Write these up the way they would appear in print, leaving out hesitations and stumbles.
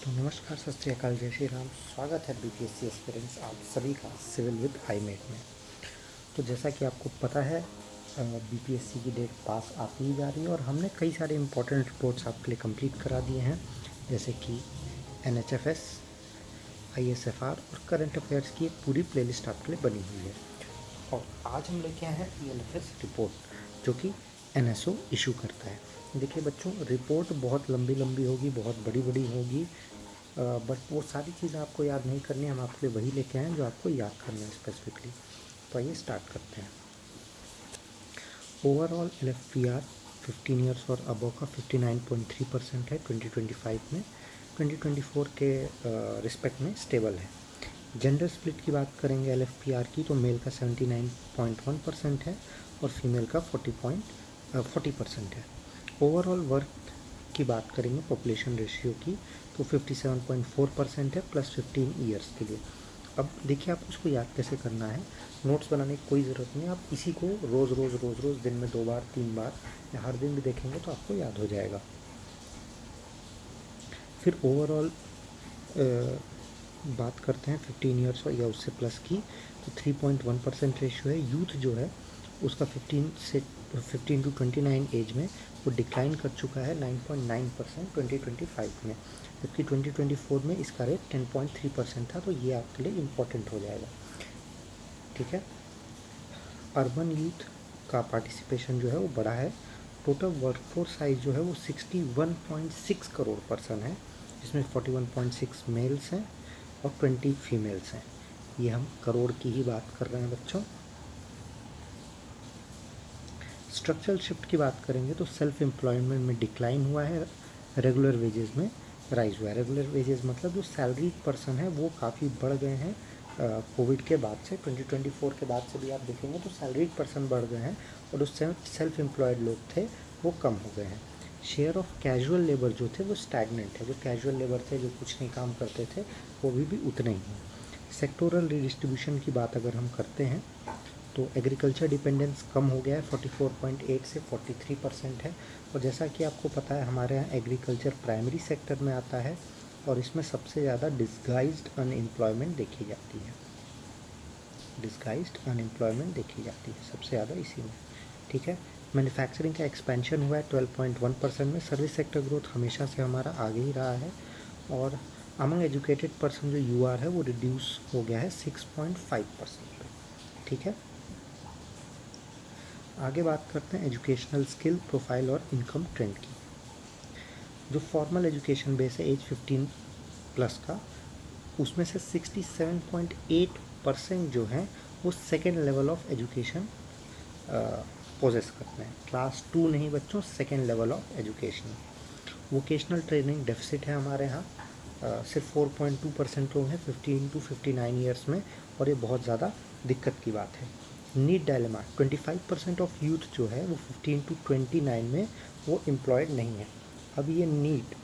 तो नमस्कार, सत श्री अकाल, जय श्री राम। स्वागत है बीपीएससी एस्पिरेंट्स आप सभी का सिविल विद आईमेट में। तो जैसा कि आपको पता है बीपीएससी की डेट पास आती ही जा रही है और हमने कई सारे इंपॉर्टेंट रिपोर्ट्स आपके लिए कंप्लीट करा दिए हैं, जैसे कि एनएचएफएस, आईएसएफआर और करंट अफेयर्स की एक पूरी प्लेलिस्ट आपके लिए बनी हुई है। और आज हम लेके आए हैं पीएलएफएस रिपोर्ट, जो कि एनएसओ इशू करता है। देखिए बच्चों, रिपोर्ट बहुत लंबी लंबी होगी, बहुत बड़ी बड़ी होगी, बट वो सारी चीज़ें आपको याद नहीं करनी है। हम आपके लिए वही लेके आए हैं जो आपको याद करना है स्पेसिफिकली। तो आइए स्टार्ट करते हैं। ओवरऑल एलएफपीआर 15 ईयर्स और अबव का 59.3% है 2025 में। 2024 के रिस्पेक्ट में स्टेबल है। जेंडर स्प्लिट की बात करेंगे एलएफपीआर की, तो मेल का 79.1% है और फीमेल का 40% है। ओवरऑल वर्क की बात करेंगे पॉपुलेशन रेशियो की, तो 57.4% है +15 ईयर्स के लिए। अब देखिए आपको इसको याद कैसे करना है, नोट्स बनाने की कोई ज़रूरत नहीं है। आप इसी को रोज़ रोज़ रोज़ रोज़ दिन में 2 बार 3 बार या हर दिन भी देखेंगे तो आपको याद हो जाएगा। फिर ओवरऑल बात करते हैं 15 ईयर्स या उससे प्लस की, तो 3.1% रेशियो है। यूथ जो है उसका 15 टू 29 एज में वो डिक्लाइन कर चुका है 9.9% 2025 में, जबकि 2024 में इसका रेट 10.3% था। तो ये आपके लिए इम्पोर्टेंट हो जाएगा, ठीक है। अर्बन यूथ का पार्टिसिपेशन जो है वो बढ़ा है। टोटल वर्कफोर्स साइज जो है वो 61.6 करोड़ पर्सन है, जिसमें 41.6 मेल्स हैं और 20 फीमेल्स हैं। ये हम करोड़ की ही बात कर रहे हैं बच्चों। स्ट्रक्चरल शिफ्ट की बात करेंगे तो सेल्फ एम्प्लॉयमेंट में डिक्लाइन हुआ है, रेगुलर वेजेस में राइज हुआ है। रेगुलर वेजेस मतलब जो सैलरीड पर्सन है वो काफ़ी बढ़ गए हैं कोविड के बाद से। 2024 के बाद से भी आप देखेंगे तो सैलरीड पर्सन बढ़ गए हैं और उस सेल्फ एम्प्लॉयड लोग थे वो कम हो गए हैं। शेयर ऑफ कैजुअल लेबर जो थे वो स्टैगनेंट है। जो कैजुअल लेबर थे, जो कुछ नहीं काम करते थे, वो भी उतने ही हैं। सेक्टोरल रिडिस्ट्रीब्यूशन की बात अगर हम करते हैं तो एग्रीकल्चर डिपेंडेंस कम हो गया है, 44.8 से 43% है। और जैसा कि आपको पता है हमारे यहाँ एग्रीकल्चर प्राइमरी सेक्टर में आता है और इसमें सबसे ज़्यादा डिस्गाइज्ड अनएम्प्लॉयमेंट देखी जाती है। डिस्गाइज्ड अनएम्प्लॉयमेंट देखी जाती है सबसे ज़्यादा इसी में, ठीक है। मैन्युफैक्चरिंग का एक्सपेंशन हुआ है 12.1% में। सर्विस सेक्टर ग्रोथ हमेशा से हमारा आगे ही रहा है। और अमंग एजुकेटेड पर्सन जो यूआर है वो रिड्यूस हो गया है 6.5% पे, ठीक है। आगे बात करते हैं एजुकेशनल स्किल प्रोफाइल और इनकम ट्रेंड की। जो फॉर्मल एजुकेशन बेस है एज 15 प्लस का, उसमें से 67.8% जो हैं वो second level of education possess करते हैं। क्लास 2 नहीं बच्चों, second level of education. Vocational training deficit है हमारे यहाँ, सिर्फ 4.2% लोग हैं 15 टू 59 ईयर्स में, और ये बहुत ज़्यादा दिक्कत की बात है। नीट डायलेमा, 25% ऑफ यूथ जो है वो 15 टू 29 में वो एम्प्लॉयड नहीं है। अब ये नीट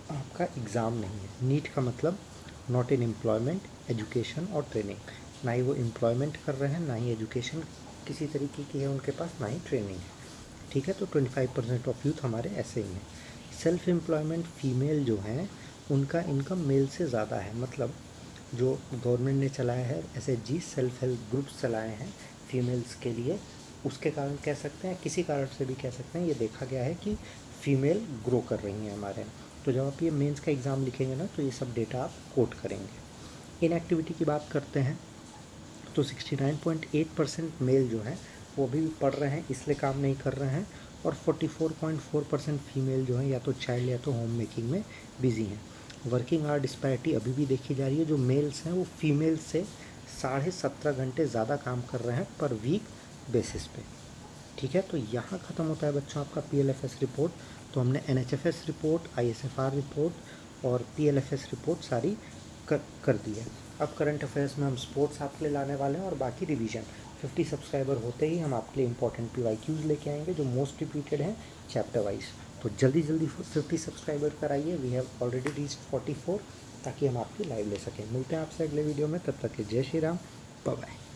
आपका एग्ज़ाम नहीं है। नीट का मतलब नॉट इन एम्प्लॉयमेंट, एजुकेशन और ट्रेनिंग। ना ही वो एम्प्लॉयमेंट कर रहे हैं, ना ही एजुकेशन किसी तरीके की है उनके पास, ना ही ट्रेनिंग है, ठीक है। तो 25% ऑफ यूथ हमारे ऐसे ही हैं। सेल्फ एम्प्लॉयमेंट फीमेल जो हैं उनका इनकम मेल से ज़्यादा है। मतलब जो गवर्नमेंट ने चलाया है एसएचजी, सेल्फ हेल्प ग्रुप्स चलाए हैं फीमेल्स के लिए, उसके कारण कह सकते हैं, किसी कारण से भी कह सकते हैं, ये देखा गया है कि फ़ीमेल ग्रो कर रही हैं हमारे। तो जब आप ये मेंस का एग्ज़ाम लिखेंगे ना तो ये सब डेटा आप कोट करेंगे। इनएक्टिविटी की बात करते हैं तो 69.8% मेल जो हैं वो अभी भी पढ़ रहे हैं, इसलिए काम नहीं कर रहे हैं। और 44.4% फीमेल जो हैं या तो चाइल्ड या तो होम मेकिंग में बिजी हैं। वर्किंग आवर डिस्पैरिटी अभी भी देखी जा रही है। जो मेल्स हैं वो फीमेल से 17.5 घंटे ज़्यादा काम कर रहे हैं पर वीक बेसिस पे, ठीक है। तो यहाँ ख़त्म होता है बच्चों आपका पीएलएफएस रिपोर्ट। तो हमने एनएचएफएस रिपोर्ट, आईएसएफआर रिपोर्ट और पीएलएफएस रिपोर्ट सारी कर दी है। अब करंट अफेयर्स में हम स्पोर्ट्स आपके लिए लाने वाले हैं और बाकी रिवीजन। 50 सब्सक्राइबर होते ही हम आपके लिए इंपॉर्टेंट पीवाईक्यूज़ लेके आएंगे जो मोस्ट रिपीटेड हैं चैप्टर वाइज। तो जल्दी जल्दी 50 सब्सक्राइबर कराइए। वी हैव ऑलरेडी रीच्ड 44, ताकि हम आपकी लाइव ले सकें। मिलते हैं आपसे अगले वीडियो में, तब तक के जय श्री राम, बाय बाय।